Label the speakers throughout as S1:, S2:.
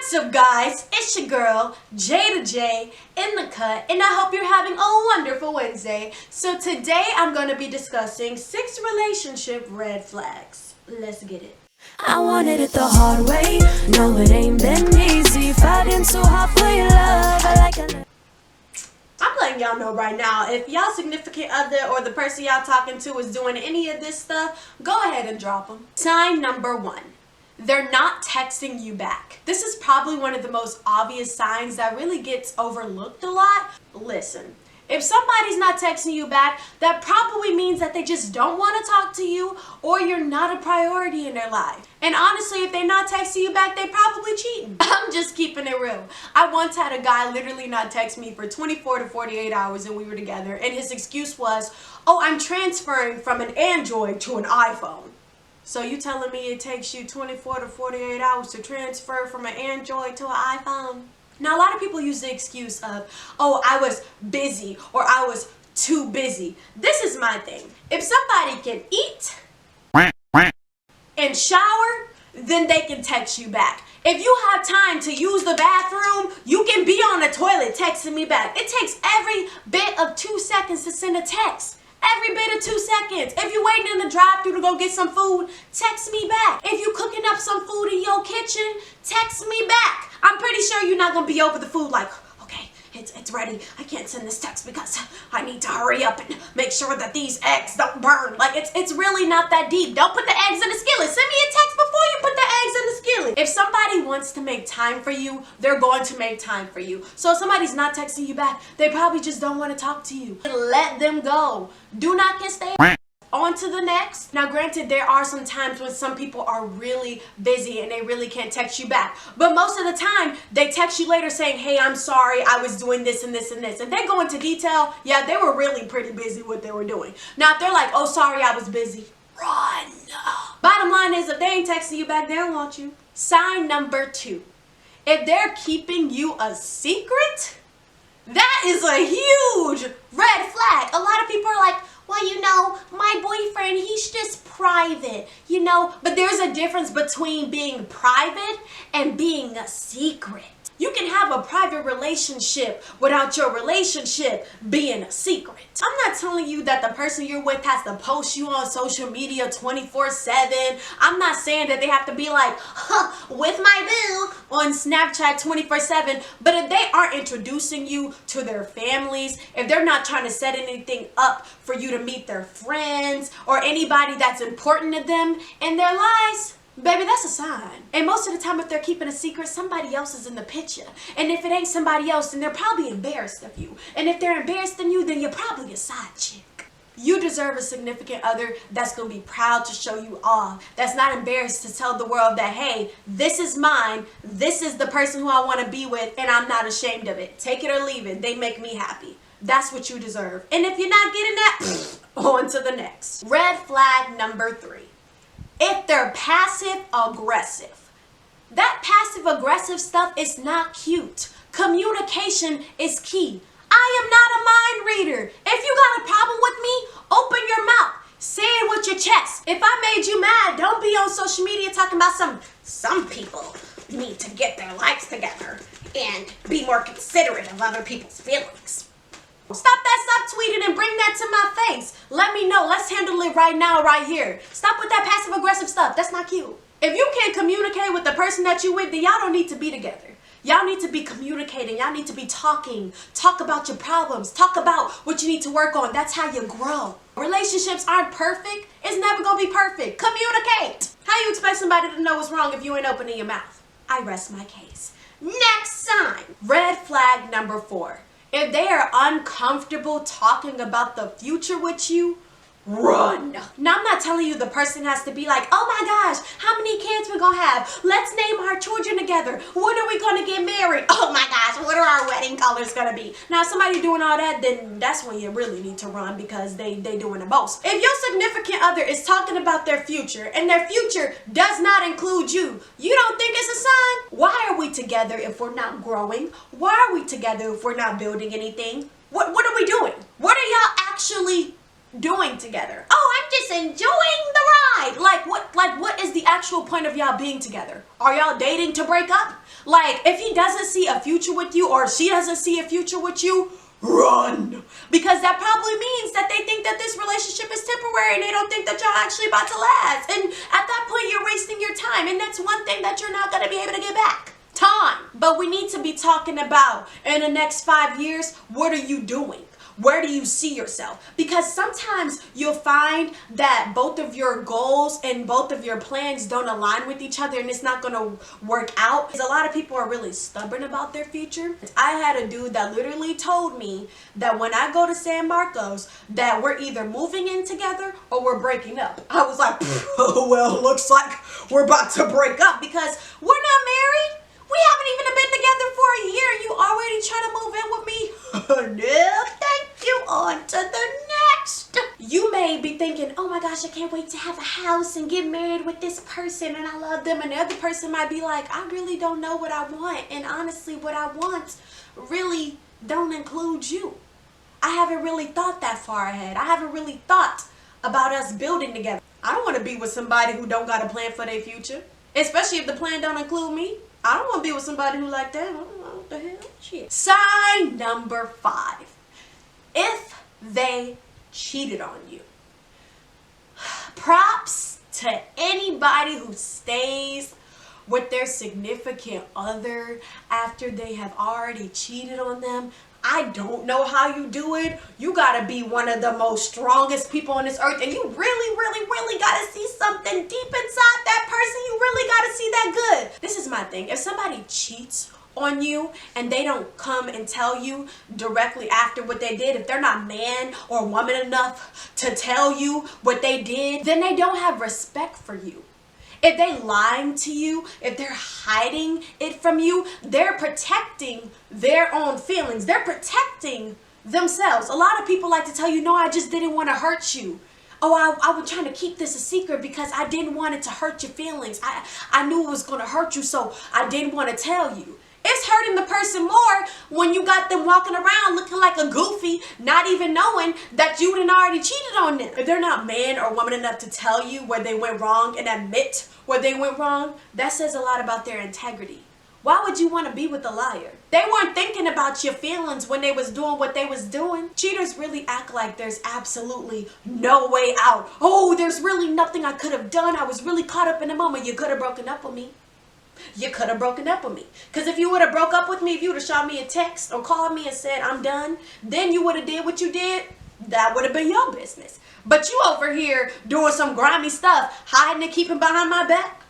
S1: What's up, guys? It's your girl, J in the cut, and I hope you're having a wonderful Wednesday. So today I'm going to be discussing 6 relationship red flags. Let's get it.
S2: I wanted it the hard way. No, it ain't been easy. Fighting so hard for your love.
S1: I'm letting y'all know right now, if y'all significant other or the person y'all talking to is doing any of this stuff, go ahead and drop them. Sign number 1. They're not texting you back. This is probably one of the most obvious signs that really gets overlooked a lot. Listen, if somebody's not texting you back, that probably means that they just don't want to talk to you or you're not a priority in their life. And honestly, if they're not texting you back, they probably cheating. I'm just keeping it real. I once had a guy literally not text me for 24 to 48 hours and we were together, and his excuse was, oh, I'm transferring from an Android to an iPhone. So you telling me it takes you 24 to 48 hours to transfer from an Android to an iPhone? Now, a lot of people use the excuse of, oh, I was busy or I was too busy. This is my thing. If somebody can eat and shower, then they can text you back. If you have time to use the bathroom, you can be on the toilet texting me back. It takes every bit of 2 seconds to send a text. Every bit of 2 seconds. If you're waiting in the drive-thru to go get some food, text me back. If you're cooking up some food in your kitchen, text me back. I'm pretty sure you're not going to be over the food like, okay, it's ready. I can't send this text because I need to hurry up and make sure that these eggs don't burn. Like, it's really not that deep. Don't put the eggs in the skillet. Send me a text before you put the eggs in the skillet. If somebody wants to make time for you, they're going to make time for you. So if somebody's not texting you back, they probably just don't want to talk to you. Let them go. Do not kiss their on to the next. Now, granted, there are some times when some people are really busy and they really can't text you back. But most of the time, they text you later saying, hey, I'm sorry, I was doing this and this and this. If they go into detail, yeah, they were really pretty busy what they were doing. Now, if they're like, oh, sorry, I was busy, run. Bottom line is, if they ain't texting you back, they don't want you. Sign number 2. If they're keeping you a secret, that is a huge red flag. A lot of people are like, well, you know, my boyfriend, he's just private, you know. But there's a difference between being private and being a secret. You can have a private relationship without your relationship being a secret. I'm not telling you that the person you're with has to post you on social media 24/7. I'm not saying that they have to be like, with my boo on Snapchat 24/7. But if they aren't introducing you to their families, if they're not trying to set anything up for you to meet their friends or anybody that's important to them in their lives, baby, that's a sign. And most of the time, if they're keeping a secret, somebody else is in the picture. And if it ain't somebody else, then they're probably embarrassed of you. And if they're embarrassed of you, then you're probably a side chick. You deserve a significant other that's going to be proud to show you off. That's not embarrassed to tell the world that, hey, this is mine. This is the person who I want to be with, and I'm not ashamed of it. Take it or leave it. They make me happy. That's what you deserve. And if you're not getting that, on to the next. Red flag number 3. If they're passive aggressive. That passive aggressive stuff is not cute. Communication is key. I am not a mind reader. If you got a problem with me, open your mouth. Say it with your chest. If I made you mad, don't be on social media talking about some people need to get their lives together and be more considerate of other people's feelings. Stop that, stop tweeting and bring that to my face. Let me know. Let's handle it right now, right here. Stop with that passive aggressive stuff. That's not cute. If you can't communicate with the person that you with, then y'all don't need to be together. Y'all need to be communicating. Y'all need to be talking. Talk about your problems. Talk about what you need to work on. That's how you grow. Relationships aren't perfect. It's never going to be perfect. Communicate. How you expect somebody to know what's wrong if you ain't opening your mouth? I rest my case. Next sign. Red flag number 4. If they are uncomfortable talking about the future with you, run. Now, I'm not telling you the person has to be like, oh my gosh, how many kids we're going to have? Let's name our children together. When are we going to get married? Oh my gosh, what are our wedding colors going to be? Now, if somebody doing all that, then that's when you really need to run because they doing the most. If your significant other is talking about their future and their future does not include you, you don't think it's a sign? Why are we together if we're not growing? Why are we together if we're not building anything? What are we doing? What are y'all actually doing together? Oh, I'm just enjoying the why? Like what is the actual point of y'all being together? Are y'all dating to break up? Like, if he doesn't see a future with you or she doesn't see a future with you, run. Because that probably means that they think that this relationship is temporary and they don't think that y'all actually about to last. And at that point, you're wasting your time. And that's one thing that you're not going to be able to get back. Time. But we need to be talking about, in the next 5 years, what are you doing? Where do you see yourself? Because sometimes you'll find that both of your goals and both of your plans don't align with each other and it's not going to work out. Because a lot of people are really stubborn about their future. I had a dude that literally told me that when I go to San Marcos, that we're either moving in together or we're breaking up. I was like, well, looks like we're about to break up because we're not married. We haven't even been together for a year. You already trying to move in with me? No, thank you. On to the next. You may be thinking, oh my gosh, I can't wait to have a house and get married with this person and I love them. And the other person might be like, I really don't know what I want. And honestly, what I want really don't include you. I haven't really thought that far ahead. I haven't really thought about us building together. I don't want to be with somebody who don't got a plan for their future. Especially if the plan don't include me. I don't want to be with somebody who like that. I don't know what the hell. Shit. Sign number 5. If they cheated on you. Props to anybody who stays with their significant other after they have already cheated on them. I don't know how you do it. You gotta be one of the most strongest people on this earth, and you really gotta see something deep inside that person. You really gotta see that good. This is my thing. If somebody cheats on you and they don't come and tell you directly after what they did, if they're not man or woman enough to tell you what they did, then they don't have respect for you. If they lying to you, if they're hiding it from you, they're protecting their own feelings. They're protecting themselves. A lot of people like to tell you, no, I just didn't want to hurt you. Oh, I was trying to keep this a secret because I didn't want it to hurt your feelings. I knew it was going to hurt you, so I didn't want to tell you. It's hurting the person more when you got them walking around looking like a goofy, not even knowing that you done already cheated on them. If they're not man or woman enough to tell you where they went wrong and admit where they went wrong, that says a lot about their integrity. Why would you want to be with a liar? They weren't thinking about your feelings when they was doing what they was doing. Cheaters really act like there's absolutely no way out. Oh, there's really nothing I could have done. I was really caught up in the moment. You could have broken up with me. You could have broken up with me. Because if you would have broke up with me, if you would have shot me a text or called me and said, I'm done, then you would have did what you did. That would have been your business. But you over here doing some grimy stuff, hiding and keeping behind my back.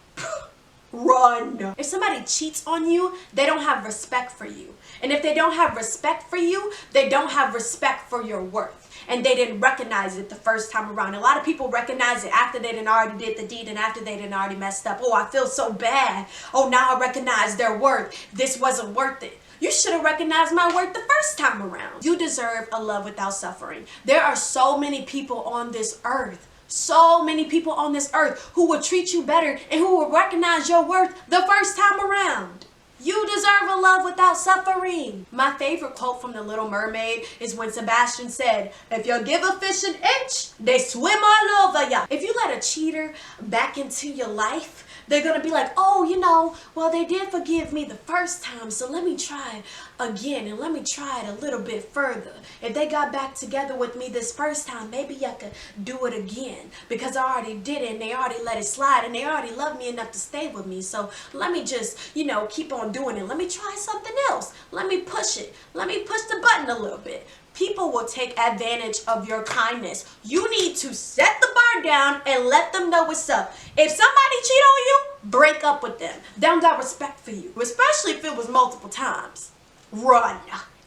S1: Run. If somebody cheats on you, they don't have respect for you. And if they don't have respect for you, they don't have respect for your worth. And they didn't recognize it the first time around. A lot of people recognize it after they done already did the deed and after they done already messed up. Oh, I feel so bad. Oh, now I recognize their worth. This wasn't worth it. You should have recognized my worth the first time around. You deserve a love without suffering. There are so many people on this earth. So many people on this earth who will treat you better and who will recognize your worth the first time around. You deserve a love without suffering. My favorite quote from The Little Mermaid is when Sebastian said, if you give a fish an inch, they swim all over ya. If you let a cheater back into your life, they're going to be like, oh, you know, well, they did forgive me the first time, so let me try again and let me try it a little bit further. If they got back together with me this first time, maybe I could do it again because I already did it and they already let it slide and they already love me enough to stay with me. So let me just, you know, keep on doing it. Let me try something else. Let me push it. Let me push the button a little bit. People will take advantage of your kindness. You need to set the bar down and let them know what's up. If somebody cheat on you, break up with them. They don't got respect for you, especially if it was multiple times. Run.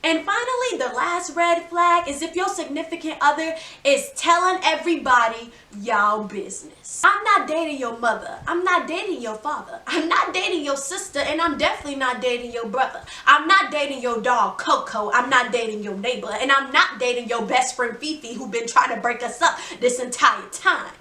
S1: And finally, the last red flag is if your significant other is telling everybody y'all business. I'm not dating your mother. I'm not dating your father. I'm not dating your sister, and I'm definitely not dating your brother. I'm not dating your dog, Coco. I'm not dating your neighbor, and I'm not dating your best friend, Fifi, who been trying to break us up this entire time.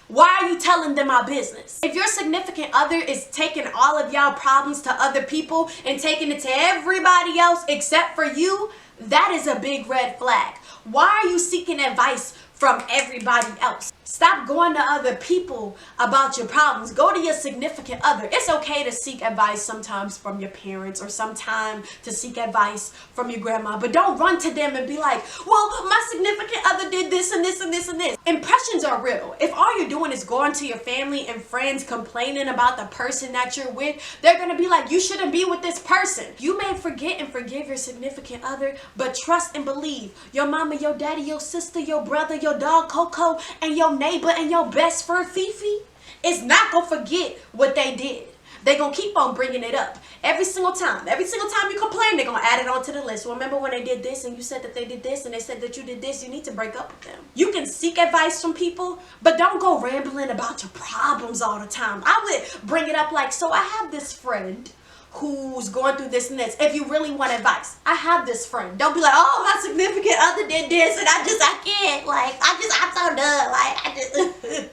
S1: Why are you telling them our business? If your significant other is taking all of y'all problems to other people and taking it to everybody else except for you, that is a big red flag. Why are you seeking advice from everybody else. Stop going to other people about your problems. Go to your significant other. It's okay to seek advice sometimes from your parents or sometimes to seek advice from your grandma, but don't run to them and be like, well, my significant other did this and this and this and this. Impressions are real. If all you're doing is going to your family and friends complaining about the person that you're with, they're going to be like, you shouldn't be with this person. You may forget and forgive your significant other, but trust and believe your mama, your daddy, your sister, your brother, your dog Coco, and your neighbor and your best friend Fifi is not gonna forget what they did. They're gonna keep on bringing it up every single time. Every single time you complain, they're gonna add it onto the list. Remember when they did this and you said that they did this and they said that you did this? You need to break up with them. You can seek advice from people, but don't go rambling about your problems all the time. I would bring it up like, so I have this friend who's going through this and this. If you really want advice, I have this friend. Don't be like, oh, my significant other did this and I can't. Like, I'm so done. Like, I just.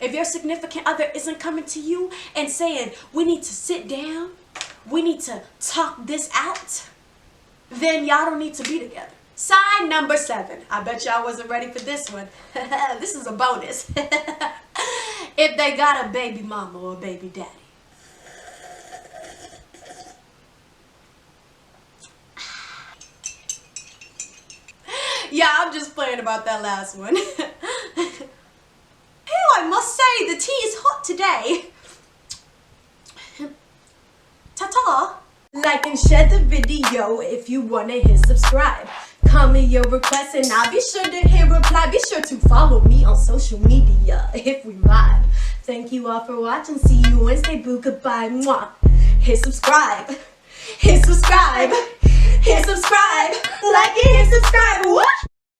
S1: If your significant other isn't coming to you and saying, we need to sit down, we need to talk this out, then y'all don't need to be together. Sign number 7. I bet y'all wasn't ready for this one. This is a bonus. If they got a baby mama or a baby daddy. Yeah, I'm just playing about that last one. I must say the tea is hot today. Ta-ta. Like and share the video if you wanna hit subscribe. Comment your request and I'll be sure to hit reply. Be sure to follow me on social media if we vibe. Thank you all for watching. See you Wednesday. Boo. Goodbye. Mwah. Hit subscribe. Hit subscribe. Hit subscribe. Like it. Hit subscribe. What?